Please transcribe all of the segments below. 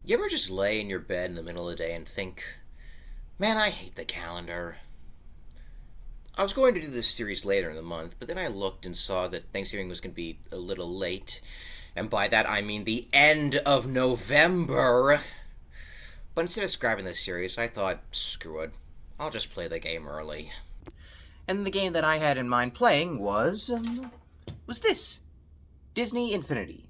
You ever just lay in your bed in the middle of the day and think, man, I hate the calendar. I was going to do this series later in the month, but then I looked and saw that Thanksgiving was going to be a little late. And by that I mean the end of November. But instead of scrapping this series, I thought, screw it. I'll just play the game early. And the game that I had in mind playing was this. Disney Infinity.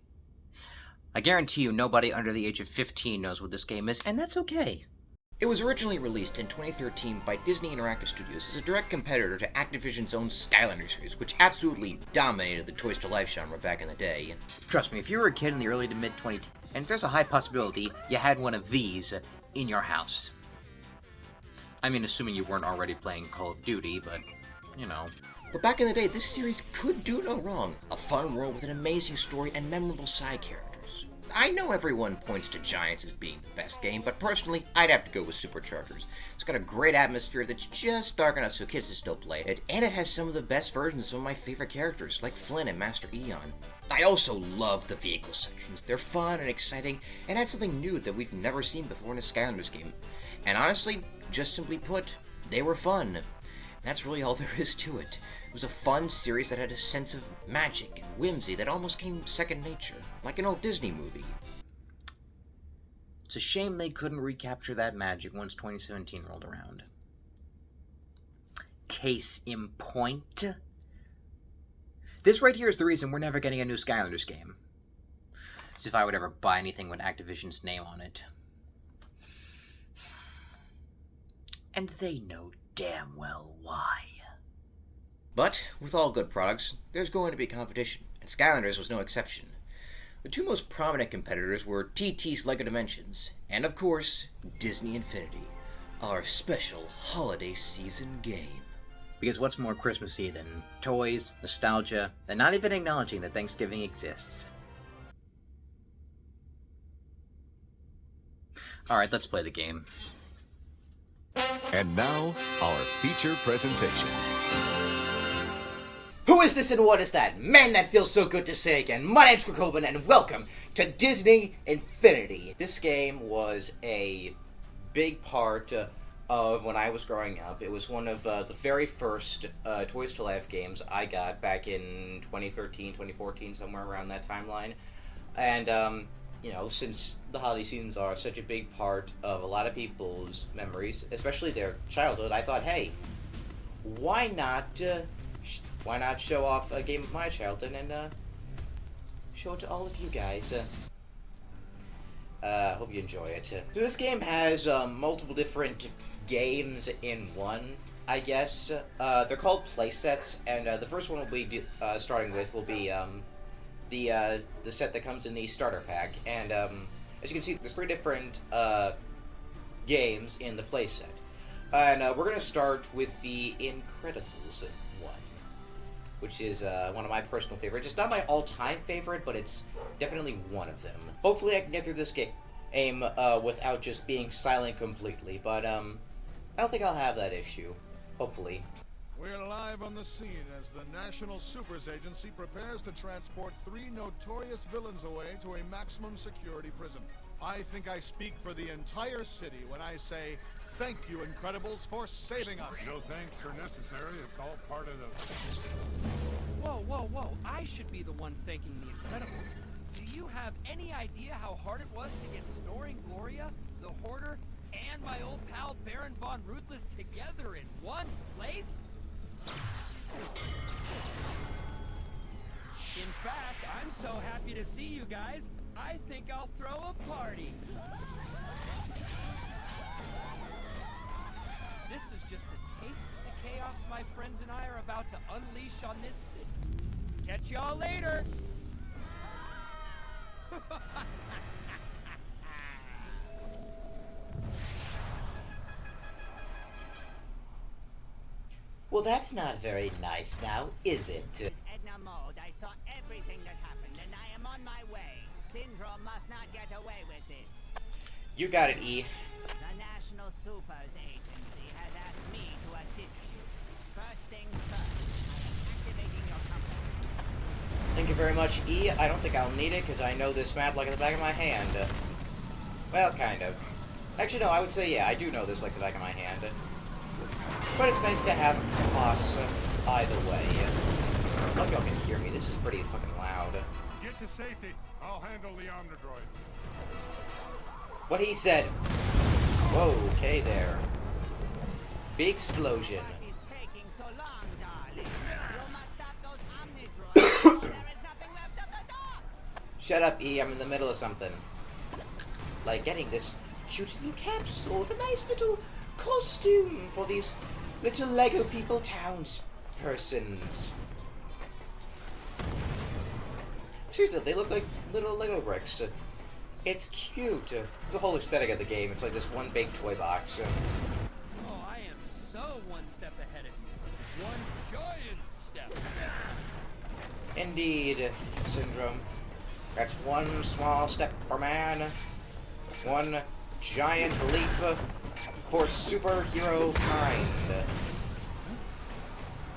I guarantee you nobody under the age of 15 knows what this game is, and that's okay. It was originally released in 2013 by Disney Interactive Studios as a direct competitor to Activision's own Skylanders series, which absolutely dominated the Toys to Life genre back in the day. Trust me, if you were a kid in the early to mid 2010s, and there's a high possibility you had one of these in your house. I mean, assuming you weren't already playing Call of Duty, but, you know. But back in the day, this series could do no wrong. A fun world with an amazing story and memorable side characters. I know everyone points to Giants as being the best game, but personally, I'd have to go with Superchargers. It's got a great atmosphere that's just dark enough so kids can still play it, and it has some of the best versions of some of my favorite characters, like Flynn and Master Eon. I also love the vehicle sections. They're fun and exciting, and add something new that we've never seen before in a Skylanders game. And honestly, just simply put, they were fun. That's really all there is to it. It was a fun series that had a sense of magic and whimsy that almost came second nature, like an old Disney movie. It's a shame they couldn't recapture that magic once 2017 rolled around. Case in point. This right here is the reason we're never getting a new Skylanders game. As if I would ever buy anything with Activision's name on it. And they know damn well why. But, with all good products, there's going to be competition, and Skylanders was no exception. The two most prominent competitors were TT's LEGO Dimensions, and of course, Disney Infinity, our special holiday season game. Because what's more Christmassy than toys, nostalgia, and not even acknowledging that Thanksgiving exists? Alright, let's play the game. And now, our feature presentation. Who is this and what is that? Man, that feels so good to say again. My name's Krakoban, and welcome to Disney Infinity. This game was a big part of when I was growing up. It was one of the very first Toys to Life games I got back in 2013, 2014, somewhere around that timeline. And, you know, since the holiday seasons are such a big part of a lot of people's memories, especially their childhood, I thought, hey, why not show off a game of my childhood and show it to all of you guys. Hope you enjoy it. So this game has multiple different games in one, I guess. They're called playsets, and the first one we'll be starting with will be the set that comes in the starter pack. And as you can see, there's 3 different games in the playset. And we're going to start with the Incredibles one, which is one of my personal favorites. It's not my all-time favorite, but it's definitely one of them. Hopefully I can get through this game without just being silent completely, but I don't think I'll have that issue. Hopefully. We're live on the scene as the National Supers Agency prepares to transport 3 notorious villains away to a maximum security prison. I think I speak for the entire city when I say, thank you, Incredibles, for saving us. No thanks are necessary. It's all part of the... Whoa, whoa, whoa. I should be the one thanking the Incredibles. Do you have any idea how hard it was to get Snoring Gloria, the Hoarder, and my old pal Baron Von Ruthless together in one place? In fact, I'm so happy to see you guys, I think I'll throw a party. This is just a taste of the chaos my friends and I are about to unleash on this city. Catch y'all later! Well, that's not very nice now, is it? Edna Mode, I saw everything that happened, and I am on my way. Syndrome must not get away with this. You got it, E. The National Supers Agency has asked me to assist you. First things first, I am activating your company. Thank you very much, E. I don't think I'll need it, because I know this map like the back of my hand. Well, kind of. Actually, no, I would say, yeah, I do know this like the back of my hand. But it's nice to have a compass either way. I hope y'all can hear me. This is pretty fucking loud. Get to safety. I'll handle the Omnidroid. What he said. Whoa, okay there. Big explosion. What is taking so long, darling? You must stop those Omnidroids, or there is nothing left of the dogs! Shut up, E. I'm in the middle of something. Like getting this cute little capsule with a nice little costume for these little Lego people townspersons. Seriously, they look like little Lego bricks. It's cute. It's the whole aesthetic of the game. It's like this one big toy box. Oh, I am so one step ahead of you. One giant step. Indeed, Syndrome. That's one small step for man. One giant leap for superhero kind.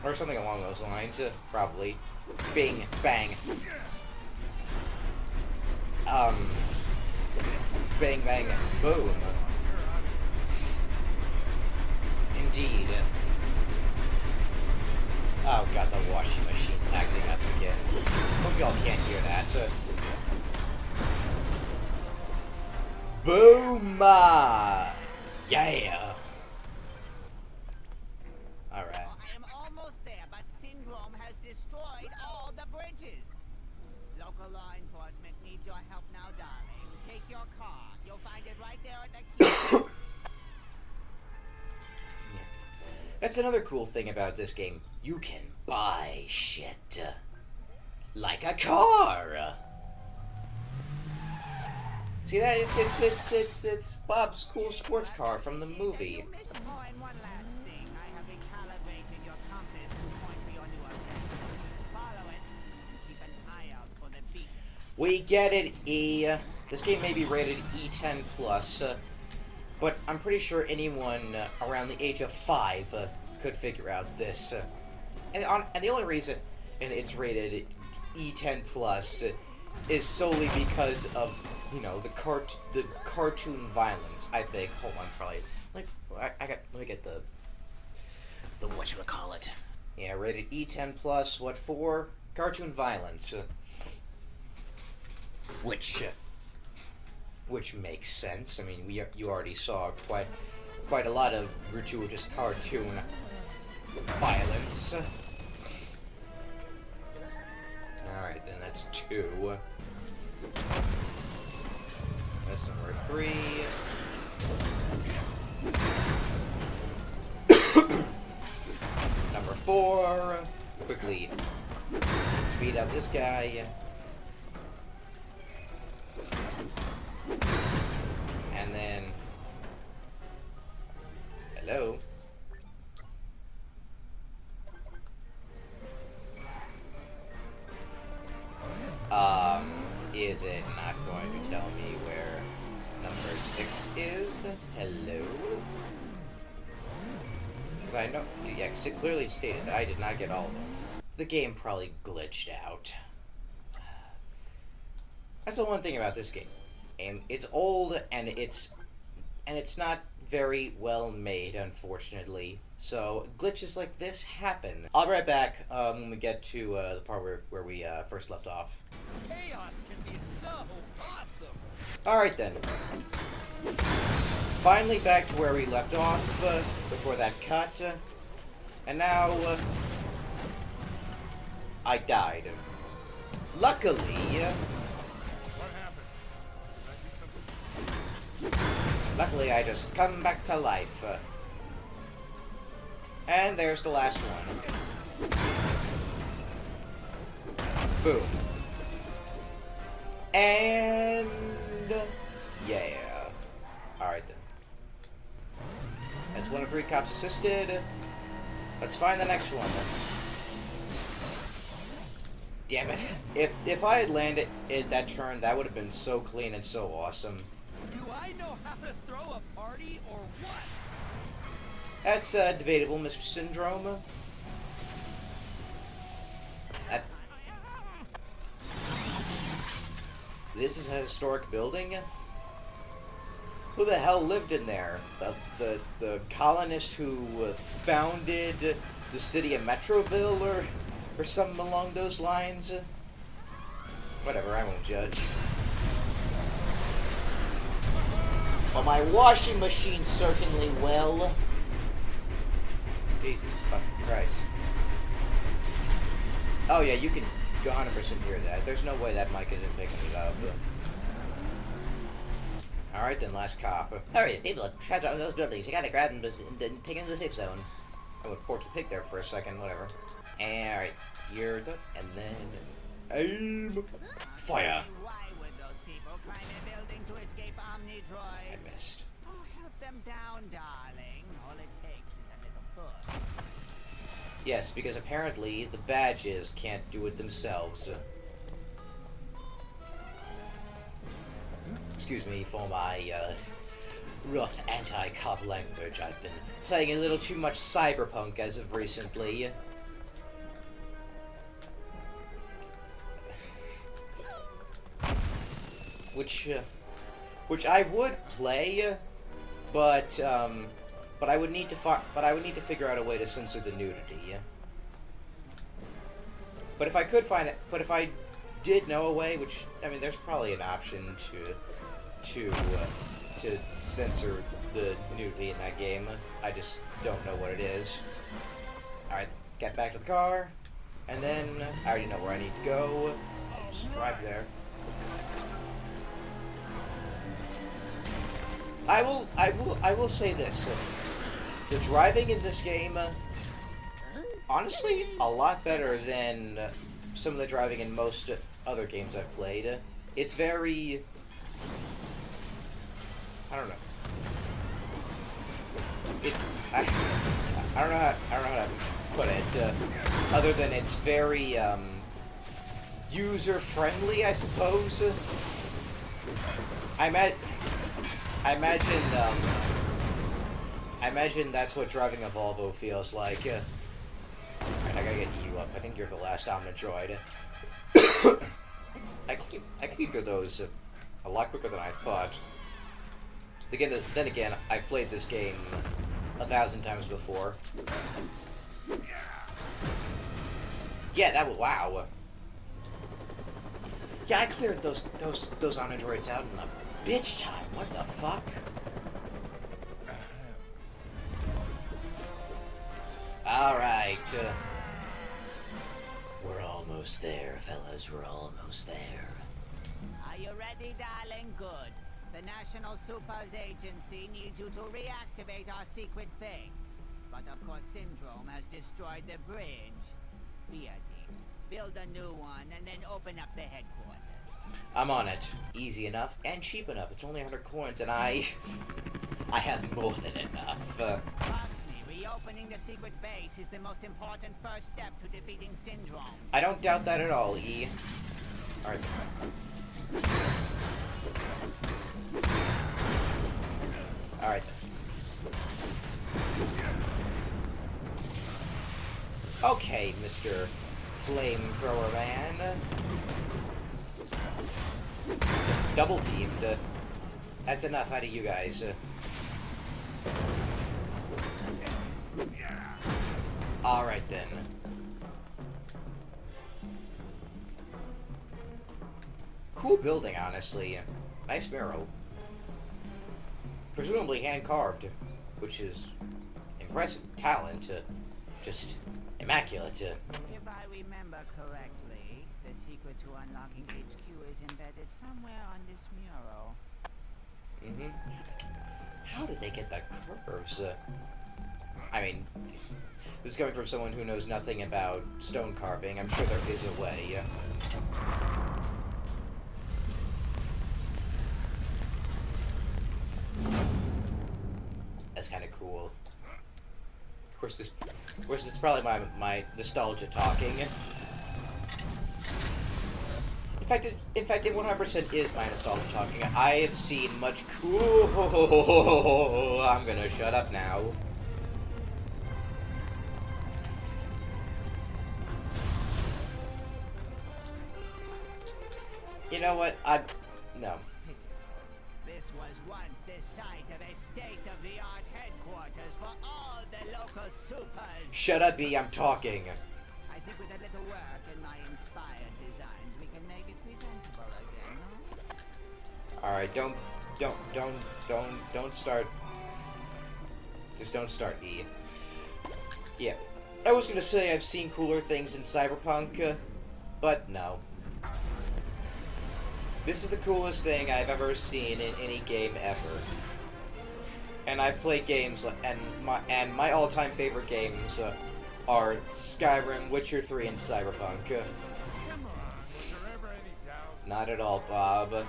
Or something along those lines, probably. Bing, bang. Bang, bang, boom. Indeed. Oh god, the washing machine's acting up again. Hope y'all can't hear that. Boom! Yeah! Alright. I am almost there, but Syndrome has destroyed all the bridges. Local law enforcement needs your help now, darling. Take your car. You'll find it right there at the key. That's another cool thing about this game. You can buy shit. Like a car! See that? It's Bob's cool sports car from the movie. Oh, and one last thing. I have recalibrated your compass to point to your new objective. Follow it and keep an eye out for the beat. We get it, E. This game may be rated E10+, but I'm pretty sure anyone around the age of 5 could figure out this. And the only reason it's rated E10+ is solely because of, you know, the cartoon violence, I think. Hold on, probably. Like, let me get the whatchamacallit. Yeah, rated E10+, what for? Cartoon violence. Which makes sense. I mean, you already saw quite a lot of gratuitous cartoon violence. Alright, then that's 2. That's number 3. Number 4. Quickly beat up this guy. And then... Hello? Is it not going to tell me where number 6 is? Hello? Because I know... Yeah, because it clearly stated that I did not get all of them. The game probably glitched out. That's the one thing about this game. And it's old, and it's not very well made, unfortunately. So glitches like this happen. I'll be right back when we get to the part where we first left off. Chaos can be so awesome. Alright then. Finally back to where we left off before that cut. And now I died. Luckily... What happened? Luckily, I just come back to life. And there's the last one. Boom. And... yeah. Alright then. That's 1 of 3 cops assisted. Let's find the next one. Damn it. If I had landed in that turn, that would have been so clean and so awesome. Do I know how to throw a party or what? That's debatable, Mr. Syndrome. This is a historic building. Who the hell lived in there? The colonists who founded the city of Metroville, or something along those lines? Whatever, I won't judge. Well, my washing machine certainly will. Jesus fucking Christ. Oh yeah, you can 100% hear that. There's no way that mic isn't picking it up. Alright then, last cop. Alright, people trapped out in those buildings. You gotta grab them and take them to the safe zone. I went Porky Pig there for a second, whatever. Alright, you're done. And then aim. Fire! Why would those people climb a building to escape Omnidroids? I missed. Oh, help them down, darling. All it takes is a little push. Yes, because apparently the badges can't do it themselves. Excuse me for my rough anti-cop language. I've been playing a little too much Cyberpunk as of recently. Which I would play, but I would need to figure out a way to censor the nudity. But if I could find it, but if I did know a way, which I mean, there's probably an option to censor the nudity in that game. I just don't know what it is. All right, get back to the car, and then I already know where I need to go. I'll just drive there. I will say this. The driving in this game, honestly, a lot better than some of the driving in most other games I've played. It's very... I don't know. I don't know how to put it, other than it's very, user-friendly, I suppose. I imagine that's what driving a Volvo feels like. Alright, I gotta get you up. I think you're the last Omnidroid. I cleared through those a lot quicker than I thought. Then again, I've played this game 1,000 times before. Yeah, that was wow. Yeah, I cleared those Omnidroids out in a bitch time. What the fuck? Alright. We're almost there, fellas. We're almost there. Are you ready, darling? Good. The National Supers Agency needs you to reactivate our secret base. But of course, Syndrome has destroyed the bridge. Be a deal. Build a new one and then open up the headquarters. I'm on it. Easy enough and cheap enough. It's only 100 coins, and I have more than enough. Trust me, reopening the secret base is the most important first step to defeating Syndrome. I don't doubt that at all, E. Alright. Alright. Okay, Mr. Flamethrower Man. Double teamed. That's enough out of you guys. Alright then. Cool building, honestly. Nice mural. Presumably hand-carved, which is impressive talent. Just immaculate. If I remember correctly, the secret to unlocking HQ is embedded somewhere on this mural. How did they get the curves? I mean, this is coming from someone who knows nothing about stone carving. I'm sure there is a way. That's kind of cool. Of course, this is probably my nostalgia talking. In fact, it 100% is my nostalgia talking. I have seen much cool. I'm gonna shut up now. You know what? No. This was once the sun for all the local supers. Shut up, E, I'm talking. I think with a little work and my inspired designs, we can make it presentable again, huh? Alright, don't start. Just don't start, E. Yeah. I was gonna say I've seen cooler things in Cyberpunk, but no. This is the coolest thing I've ever seen in any game ever. And I've played games, and my all-time favorite games are Skyrim, Witcher 3, and Cyberpunk. Come on, was there ever any doubt? Not at all, Bob.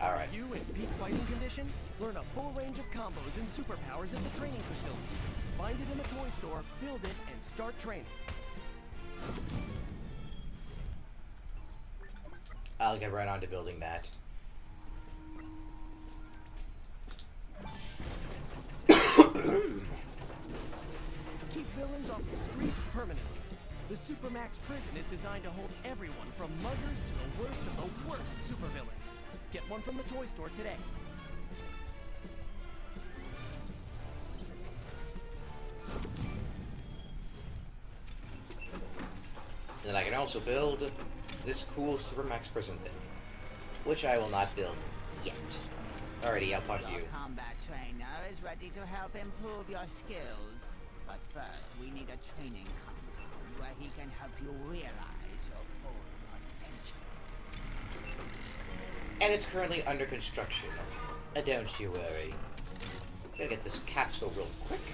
Alright. You in peak fighting condition? Learn a full range of combos and superpowers at the training facility. Find it in the toy store, build it, and start training. I'll get right on to building that. Keep villains off the streets permanently. The Supermax prison is designed to hold everyone from muggers to the worst of the worst supervillains. Get one from the toy store today. Then I can also build this cool Supermax prison thing, which I will not build yet. Alrighty, I'll talk to you. Your combat trainer is ready to help improve your skills. But first, we need a training compound where he can help you realize your full potential. And it's currently under construction. Don't you worry. Gotta get this capsule real quick.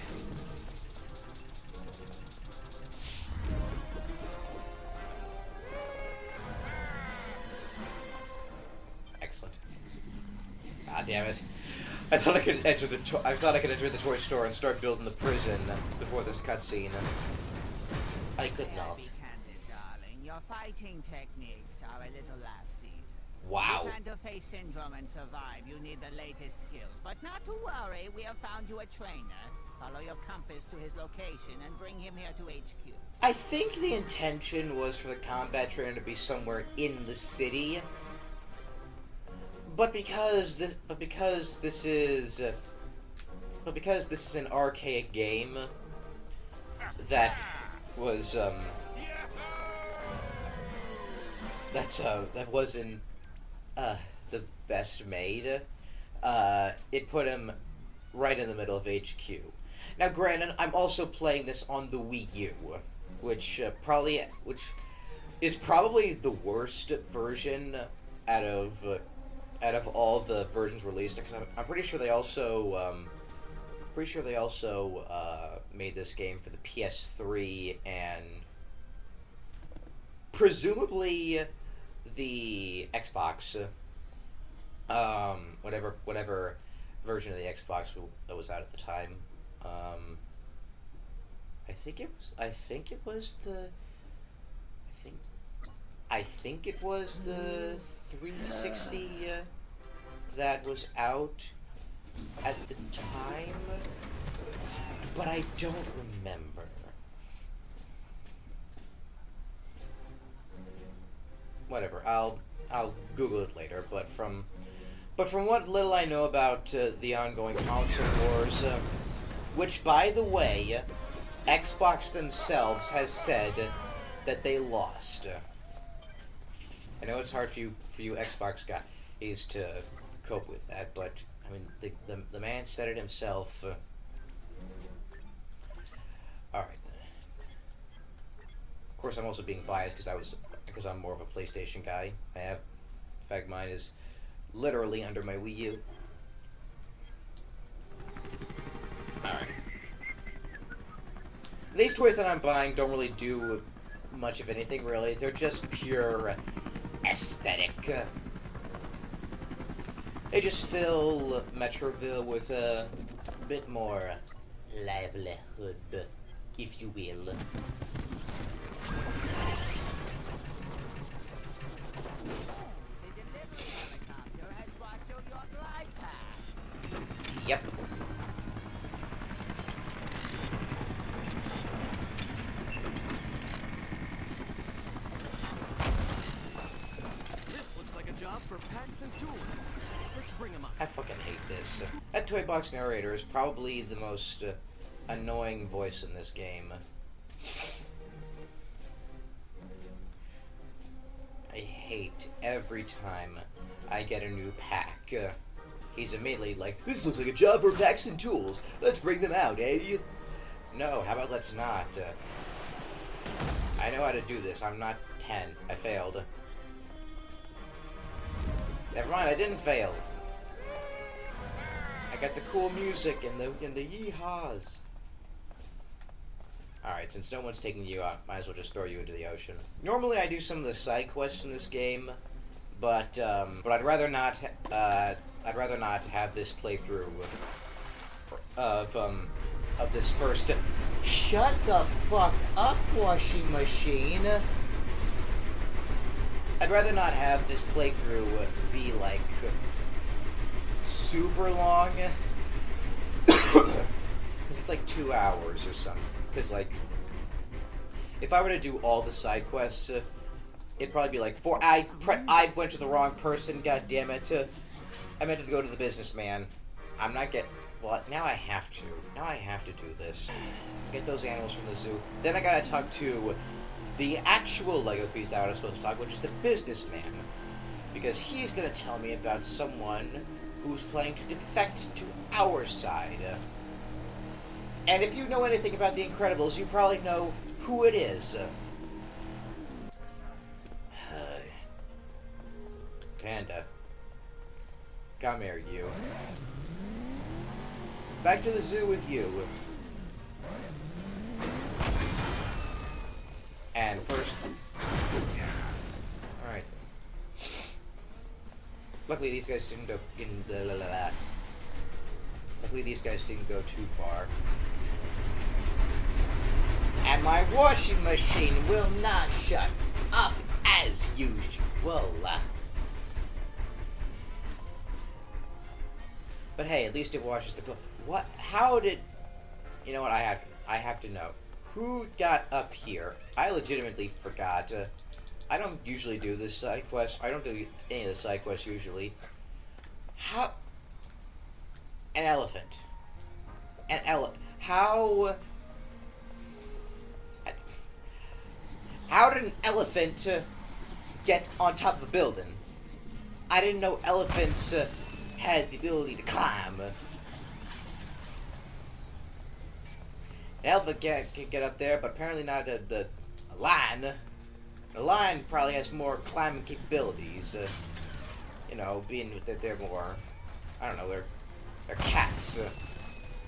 Excellent. Ah, damn it! I thought I could enter the toy store and start building the prison before this cutscene. I could not. Be candid, darling. Your fighting techniques are a little last season. Wow. If you plan to face Syndrome and survive, you need the latest skills. But not to worry, we have found you a trainer. Follow your compass to his location and bring him here to HQ. I think the intention was for the combat trainer to be somewhere in the city. But because this is an archaic game that was that wasn't the best made, it put him right in the middle of HQ. Now, granted, I'm also playing this on the Wii U, which is probably the worst version out of all the versions released. Because I'm pretty sure they also made this game for the PS3 and presumably the Xbox. Whatever version of the Xbox that was out at the time. I think it was the 360 that was out at the time, but I don't remember. Whatever, I'll Google it later. But from what little I know about the ongoing console wars, which, by the way, Xbox themselves has said that they lost. I know it's hard for you Xbox guys to cope with that, but I mean the man said it himself. All right. Of course, I'm also being biased because I'm more of a PlayStation guy. In fact, mine is literally under my Wii U. All right. These toys that I'm buying don't really do much of anything, really. They're just pure aesthetic. They just fill Metroville with a bit more livelihood, if you will. Yep. This looks like a job for packs and tools. Let's bring them up. I fucking hate this. That Toy Box narrator is probably the most annoying voice in this game. I hate every time I get a new pack. He's immediately like, "This looks like a job for packs and tools. Let's bring them out, eh?" No, how about let's not? I know how to do this. I'm not 10. I failed. Never mind, I didn't fail. I got the cool music and the yeehaws. Alright, since no one's taking you out, might as well just throw you into the ocean. Normally I do some of the side quests in this game, but I'd rather not have this playthrough of this first. Shut the fuck up, washing machine. I'd rather not have this playthrough be like super long, because it's like 2 hours or something. Because like, if I were to do all the side quests, it'd probably be like 4. I went to the wrong person. God damn it! I meant to go to the businessman. I'm not get. Well, now I have to. Now I have to do this. Get those animals from the zoo. Then I gotta talk to the actual Lego piece that I was supposed to talk, which is the businessman, because he's gonna tell me about someone who's planning to defect to our side. And if you know anything about the Incredibles, you probably know who it is. Panda. Come here, you. Back to the zoo with you. And first... Alright. Luckily these guys didn't go in the... Luckily these guys didn't go too far. And my washing machine will not shut up as usual. But hey, at least it washes the clothes. What? How did... You know what? I have to know. Who got up here? I legitimately forgot. I don't usually do this side quest. I don't do any of the side quests usually. How... An elephant. How... How did an elephant get on top of a building? I didn't know elephants had the ability to climb. An elephant can get up there, but apparently not the lion. The lion probably has more climbing capabilities. You know, being that they're more, I don't know, they're cats.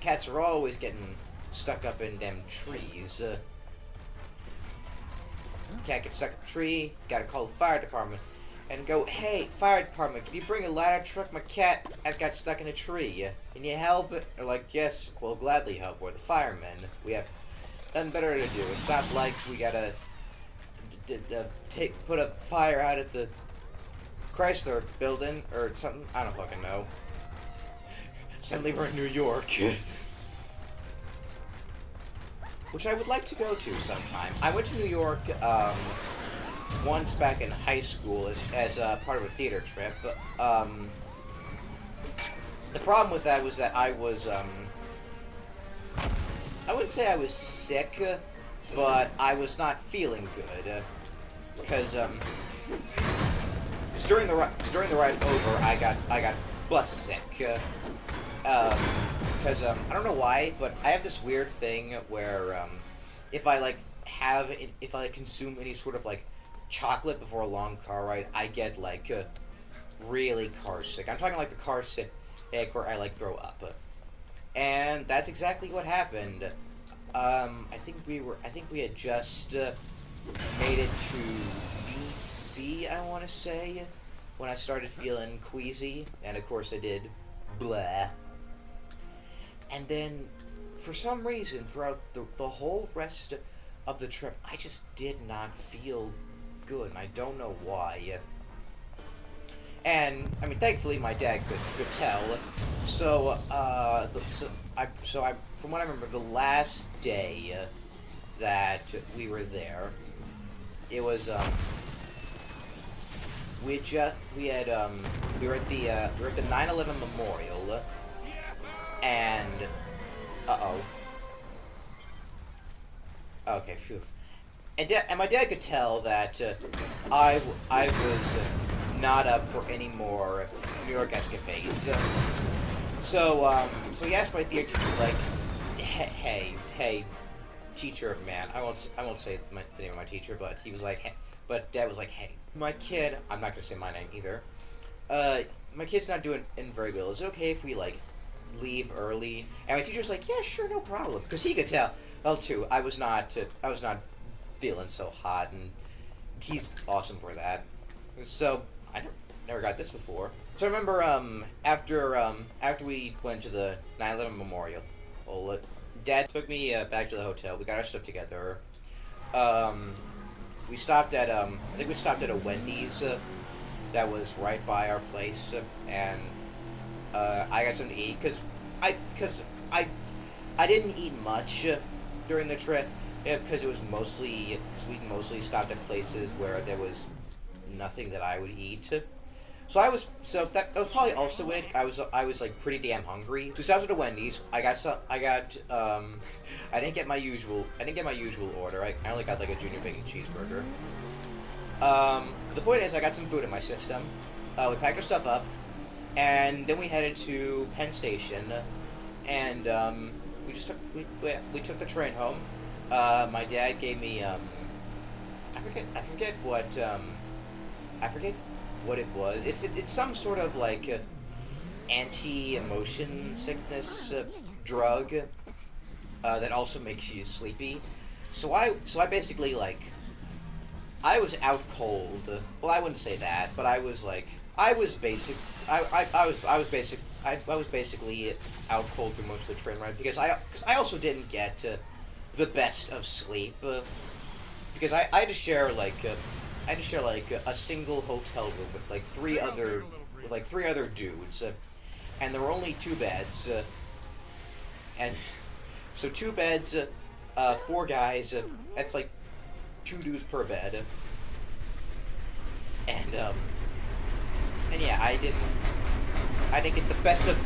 Cats are always getting stuck up in them trees. Cat gets stuck in a tree, gotta call the fire department and go, "Hey, fire department, can you bring a ladder truck? My cat got stuck in a tree. Can you help?" They're like, "Yes, we'll gladly help. We're the firemen. We have nothing better to do. It's not like we gotta put a fire out at the Chrysler building or something. I don't fucking know." Suddenly we're in New York. Which I would like to go to sometime. I went to New York once back in high school as part of a theater trip. The problem with that was that I was, I wouldn't say I was sick, but I was not feeling good. Because during the ride over, I got bus sick. Because I don't know why, but I have this weird thing where if I consume any sort of like chocolate before a long car ride, I get like really car sick. I'm talking like the car sick where I like throw up, and that's exactly what happened. I think we had just made it to DC, I want to say, when I started feeling queasy, and of course I did. Blah. And then, for some reason, throughout the whole rest of the trip, I just did not feel good, and I don't know why. And I mean, thankfully, my dad could tell. So, from what I remember, the last day that we were there, it was we had we were at the 9/11 memorial, and okay, phew. And my dad could tell that I was not up for any more New York escapades. So he asked my theater teacher, like, hey, teacher, man. I won't say the name of my teacher, but he was like, hey, but Dad was like, hey, my kid. I'm not gonna say my name either. My kid's not doing very well. Is it okay if we like leave early? And my teacher's like, yeah, sure, no problem, because he could tell. Well, too, I was not feeling so hot, and he's awesome for that. So I never got this before. So I remember after we went to the 9/11 memorial, Dad took me back to the hotel. We got our stuff together. We stopped at I think we stopped at a Wendy's that was right by our place, and I got something to eat because I didn't eat much during the trip, because we mostly stopped at places where there was nothing that I would eat. That was probably also it. I was like pretty damn hungry. So we stopped at a Wendy's. I didn't get my usual order. I only got like a junior bacon cheeseburger. The point is, I got some food in my system. We packed our stuff up, and then we headed to Penn Station, and we took the train home. My dad gave me I forget what it was. It's some sort of like anti-motion sickness drug that also makes you sleepy. So I basically like I was out cold. Well, I wouldn't say that, but I was basically out cold through most of the train ride because I also didn't get the best of sleep because I had to share a single hotel room with like three other dudes, and there were only two beds, and so two beds, four guys. That's like 2 dudes per bed, and yeah, I didn't get the best of.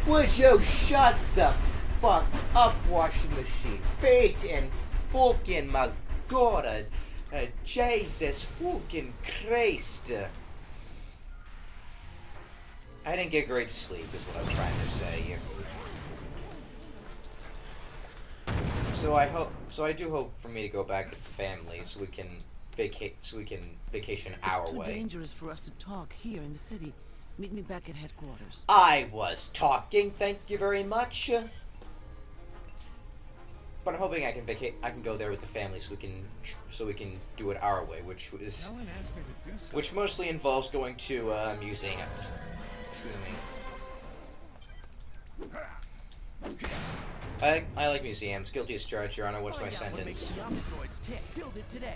Would you shut the fuck up, washing machine? Fate and fucking my god, Jesus fucking Christ. I didn't get great sleep, is what I'm trying to say. So I do hope for me to go back with the family so we can vacation our It's too way. dangerous for us to talk here in the city. Meet me back at headquarters. I was talking, thank you very much. But I'm hoping I can go there with the family so we can do it our way, which mostly involves going to museums. Excuse me. I like museums. Guilty as charged, Your Honor. What's my sentence? Build it today.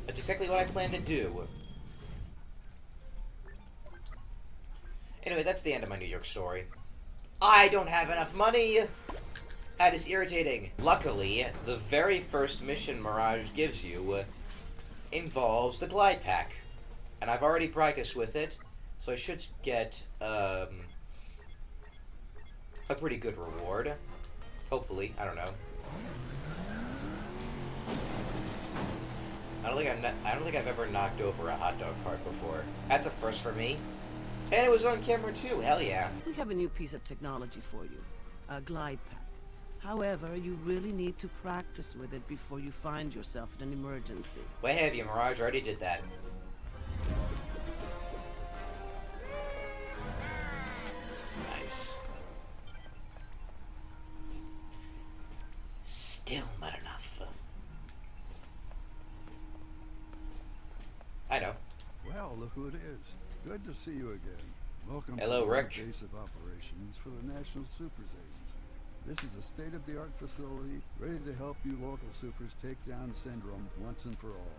That's exactly what I plan to do. Anyway, that's the end of my New York story. I don't have enough money! That is irritating. Luckily, the very first mission Mirage gives you involves the glide pack. And I've already practiced with it, so I should get a pretty good reward. Hopefully, I don't know. I don't think I've ever knocked over a hot dog cart before. That's a first for me. And it was on camera too, hell yeah. We have a new piece of technology for you. A glide pack. However, you really need to practice with it before you find yourself in an emergency. Way ahead of you, Mirage. I already did that. Nice. Still not enough. I know. Well, look who it is. Good to see you again. Welcome Hello, to the Rick. base of operations for the National Supers Agency. This is a state-of-the-art facility ready to help you local supers take down syndrome once and for all.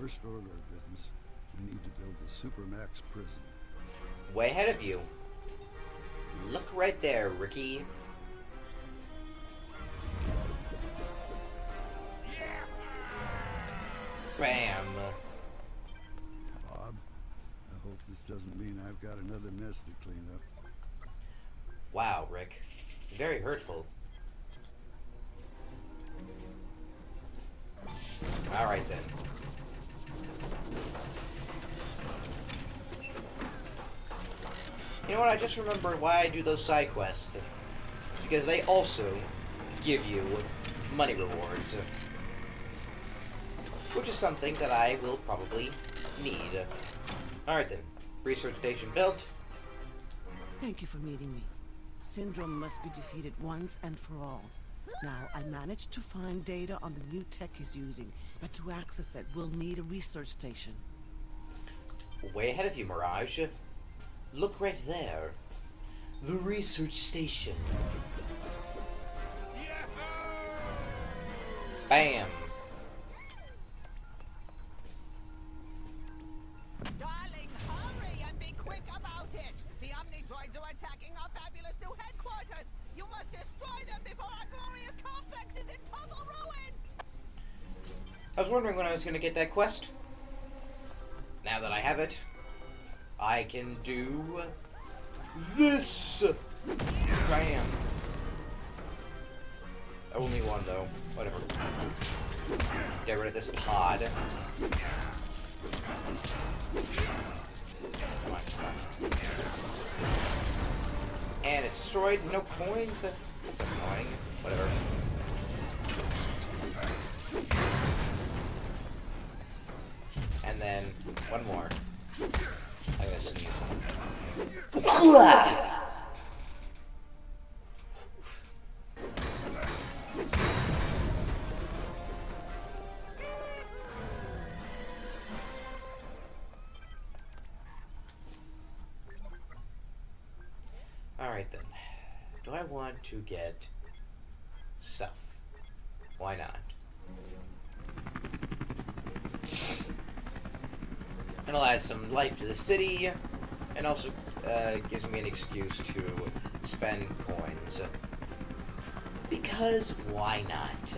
First order of business, we need to build the Supermax prison. Way ahead of you. Look right there, Ricky. Bam. Bob, I hope this doesn't mean I've got another mess to clean up. Wow, Rick. Very hurtful. Alright then. You know what, I just remembered why I do those side quests. It's because they also give you money rewards. Which is something that I will probably need. Alright then. Research station built. Thank you for meeting me. Syndrome must be defeated once and for all. Now, I managed to find data on the new tech he's using, but to access it, we'll need a research station. Way ahead of you, Mirage. Look right there. The research station. Bam! Darling, hurry and be quick about it! The Omnidroids are attacking our fabulous new headquarters! You must destroy them before our glorious complex is in total ruin! I was wondering when I was going to get that quest. Now that I have it, I can do this. Bam. Only one though. Whatever. Get rid of this pod. Come on, come on. And it's destroyed. No coins. That's annoying. Whatever. And then one more. I'm gonna sneeze. Alright then. Do I want to get stuff? Why not? And it'll add some life to the city, and also gives me an excuse to spend coins. Because why not?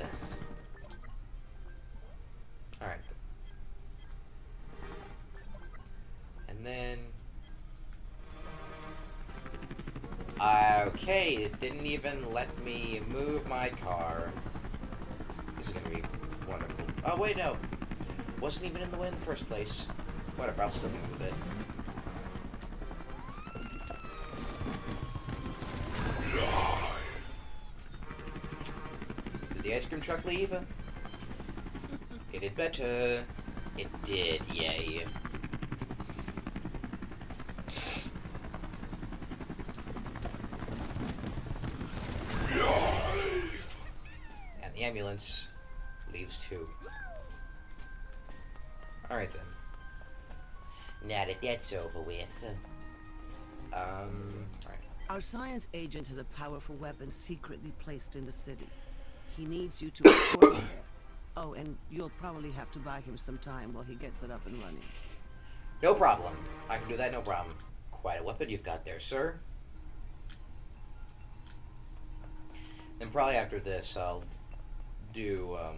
Alright. And then... okay, it didn't even let me move my car. This is gonna be wonderful. Oh, wait, no. Wasn't even in the way in the first place. Whatever, I'll still move it. Did the ice cream truck leave? It did better. It did, yay. And the ambulance leaves too. Alright then. Now that that's over with. Alright. Our science agent has a powerful weapon secretly placed in the city. He needs you to escort him. Oh, and you'll probably have to buy him some time while he gets it up and running. No problem. I can do that, no problem. Quite a weapon you've got there, sir. Then probably after this, I'll do a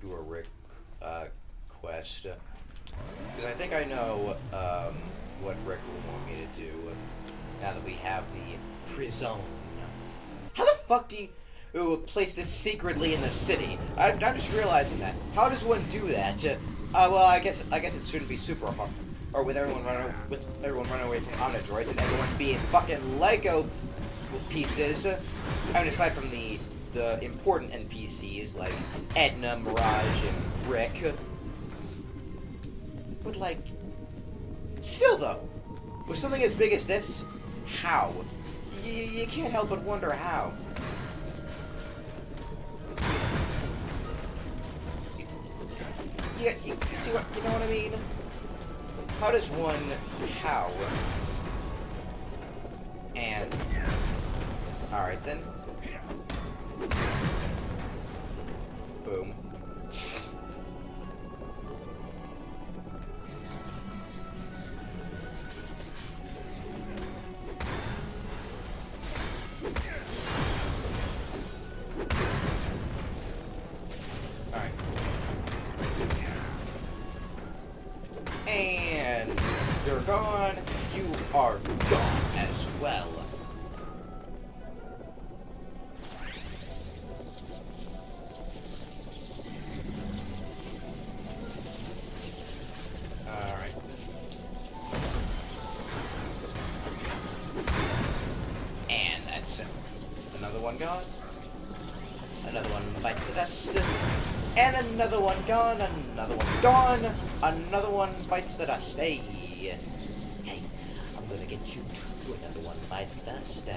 Rick quest. Because I think I know what Rick will want me to do now that we have the prison. How the fuck do you place this secretly in the city? I'm just realizing that. How does one do that? Well, I guess it shouldn't be super hard. Or with everyone running away from Omnidroids and everyone being fucking Lego pieces. I mean, aside from the important NPCs like Edna, Mirage, and Rick. But like, still though, with something as big as this, how? You can't help but wonder how. You see what, you know what I mean? How does one, how? And, alright then. Boom. Alright. And you're gone as well. Alright. And that's it. Another one gone. Another one bites the dust. And another one gone. Another one gone. Another one bites the dust. Hey. Hey. I'm gonna get you too. Another one bites the dust.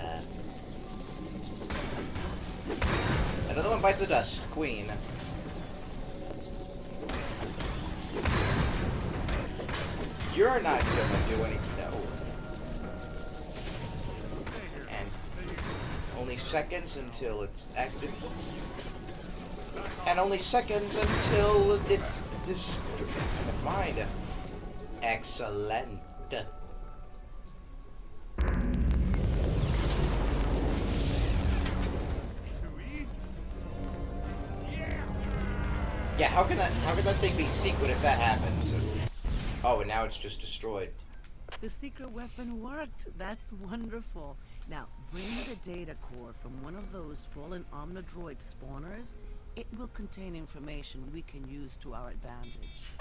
Another one bites the dust. Queen. You're not gonna do anything. No. And only seconds until it's active. And only seconds until it's destroyed. Never mind. Excellent. Yeah, how can that thing be secret if that happens? Oh, and now it's just destroyed. The secret weapon worked. That's wonderful. Now, bring me the data core from one of those fallen Omnidroid spawners. It will contain information we can use to our advantage.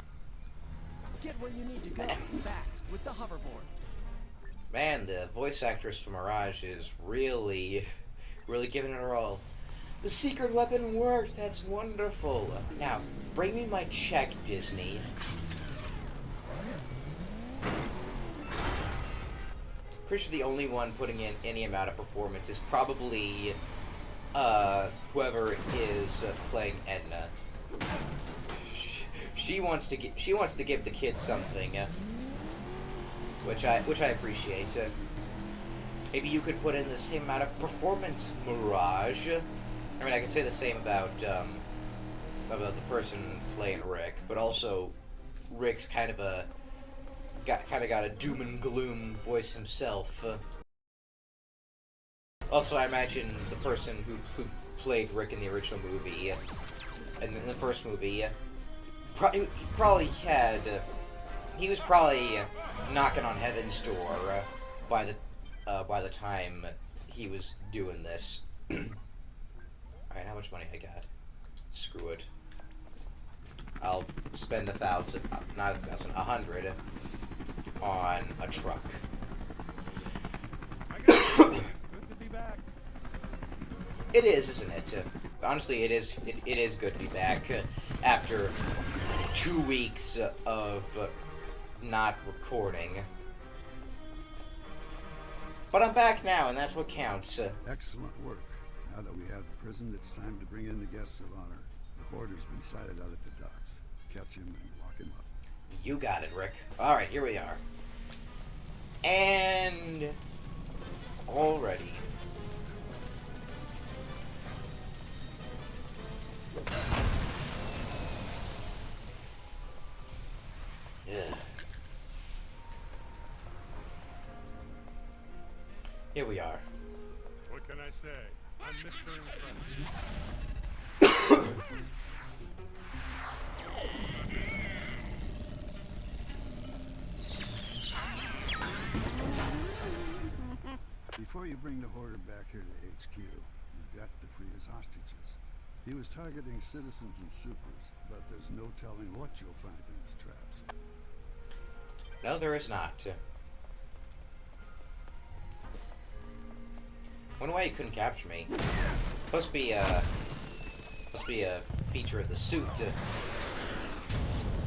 Get where you need to go, fast, with the hoverboard. Man, the voice actress for Mirage is really giving it her all. The secret weapon worked. That's wonderful. Now, bring me my check, Disney. Pretty sure the only one putting in any amount of performance is probably whoever is playing Edna. She wants to give the kids something, which I appreciate. Maybe you could put in the same amount of performance, Mirage. I mean, I could say the same about the person playing Rick, but also Rick's kind of got a doom and gloom voice himself. Also, I imagine the person who played Rick in the original movie, in the first movie, he was probably knocking on heaven's door by the time he was doing this. Alright, how much money I got? Screw it. I'll spend 1,000, not 1,000, 100 on a truck. It's good to be back. It is, isn't it? Honestly, it is good to be back after 2 weeks of not recording. But I'm back now, and that's what counts. Excellent work. Now that we have the prison, it's time to bring in the guests of honor. The hoarder's been sighted out at the docks. Catch him and lock him up. You got it, Rick. Alright, here we are. And already. Yeah. Here we are. What can I say? I'm Mr. Incredible. Before you bring the hoarder back here to HQ, you've got to free his hostages. He was targeting citizens and supers, but there's no telling what you'll find in his traps. No, there is not. Wonder why he couldn't capture me. Must be a feature of the suit.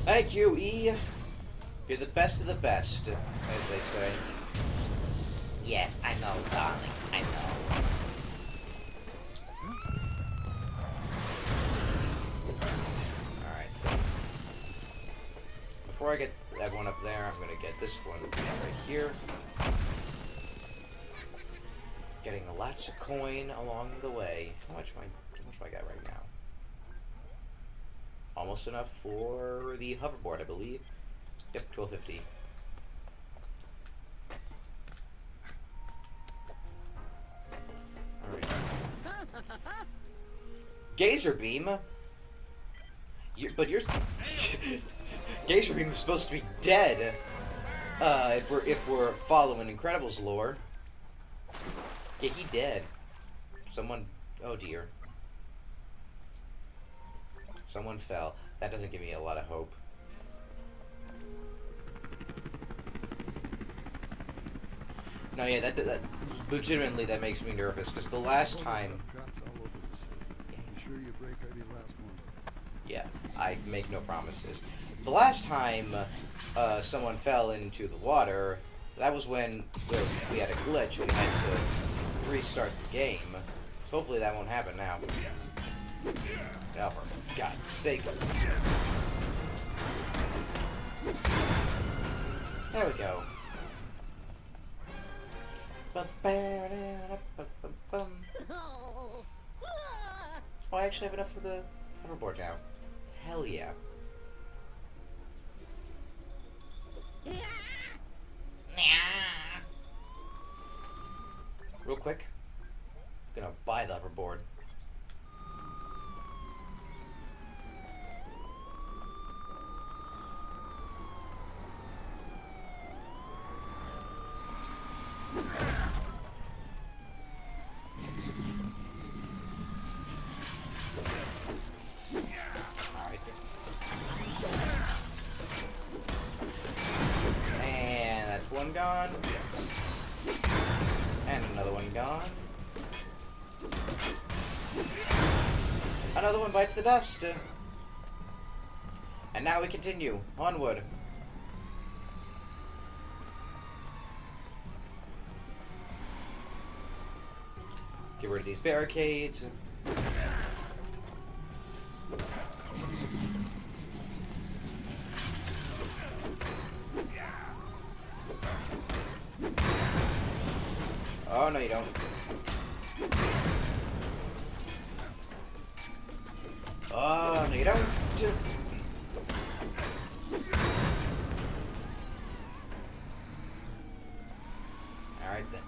Thank you, E. You're the best of the best, as they say. Yes, I know, darling. I know. Alright. Before I get that one up there, I'm gonna get this one right here. Getting lots of coin along the way. How much do I got right now? Almost enough for the hoverboard, I believe. Yep, 1250. Alright. Gazer beam? But you're... Gazer beam was supposed to be dead. If we're following Incredibles lore. Yeah, he dead. Someone. Oh dear. Someone fell. That doesn't give me a lot of hope. No, yeah, that legitimately that makes me nervous because the last time. Traps all over the city. Be sure you break every last one. Yeah, I make no promises. The last time someone fell into the water, that was when we had a glitch and we had to restart the game. So hopefully that won't happen now. Oh, for God's sake. There we go. Oh, I actually have enough for the hoverboard now. Hell yeah. Real quick, I'm gonna buy the hoverboard. Alright. And that's one gone. And another one gone. Another one bites the dust. And now we continue. Onward. Get rid of these barricades. Oh, no you don't. Oh, no you don't. Alright then.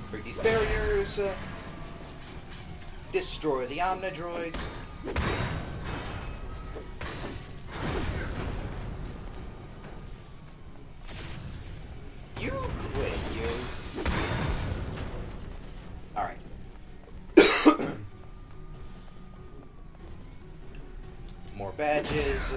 Break these barriers. Destroy the Omnidroids. You quit, you. Alright. More badges.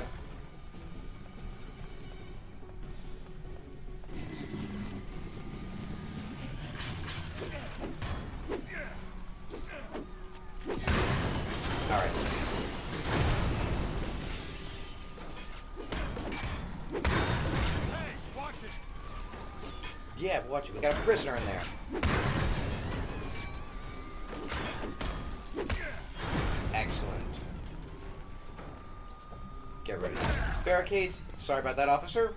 Alright. Hey, watch it! Yeah, watch it. We got a prisoner in there. Excellent. Get rid of these barricades. Sorry about that, officer.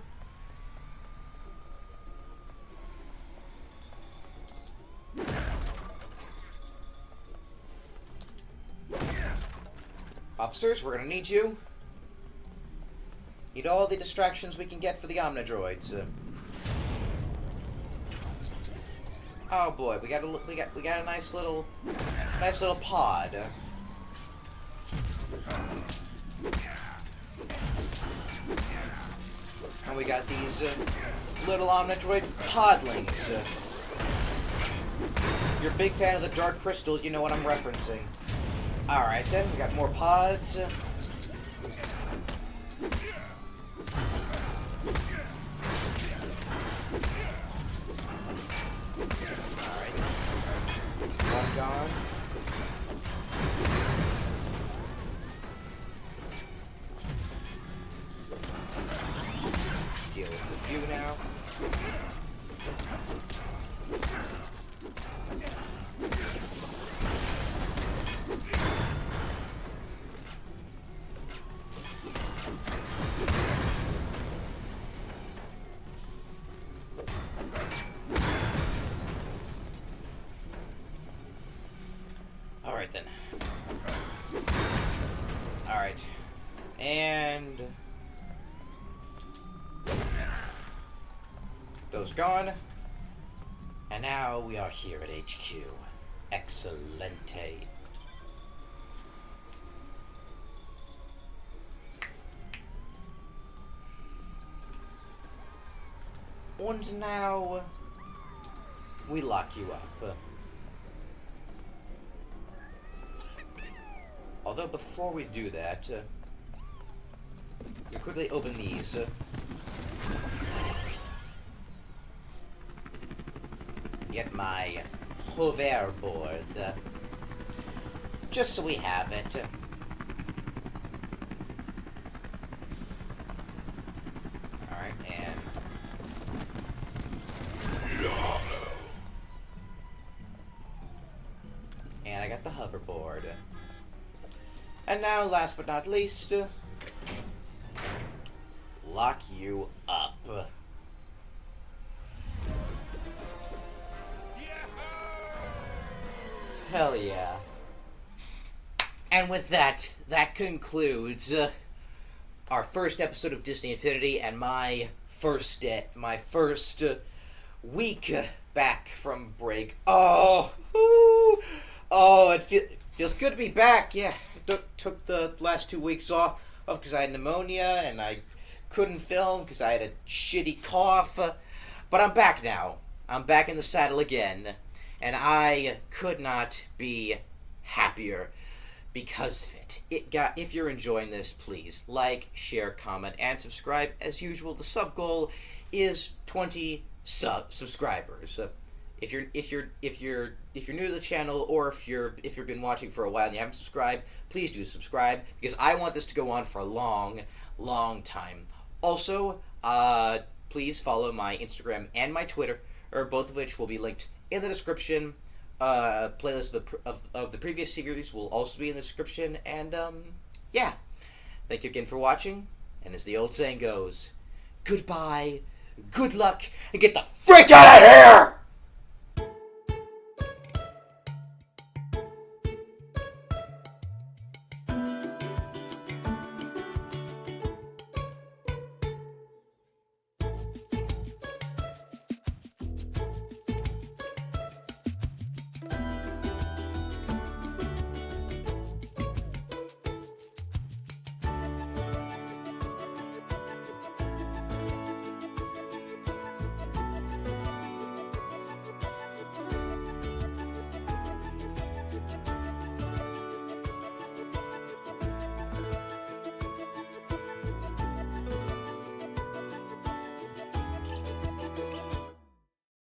Officers, we're gonna need you. Need all the distractions we can get for the Omnidroids. Oh boy, we got a nice little pod. And we got these little Omnidroid podlings. You're a big fan of the Dark Crystal, you know what I'm referencing. Alright then, we got more pods. Alright. One gone. Deal with you now. Alright then. Alright. And those gone. And now we are here at HQ. Excelente. And now we lock you up. Although before we do that, we quickly open these. Get my hoverboard, just so we have it. Alright, and I got the hoverboard. And now, last but not least, lock you up. Hell yeah. And with that, that concludes our first episode of Disney Infinity and my first week back from break. Oh, it feels good to be back. Yeah, took the last 2 weeks off because I had pneumonia and I couldn't film because I had a shitty cough. But I'm back now. I'm back in the saddle again. And I could not be happier because of it. If you're enjoying this, please like, share, comment, and subscribe. As usual, the sub goal is 20 subscribers. If you're new to the channel, or if you've been watching for a while and you haven't subscribed, please do subscribe because I want this to go on for a long, long time. Also, please follow my Instagram and my Twitter, or both of which will be linked in the description. Playlist of the previous series will also be in the description. And yeah, thank you again for watching. And as the old saying goes, goodbye, good luck, and get the frick out of here!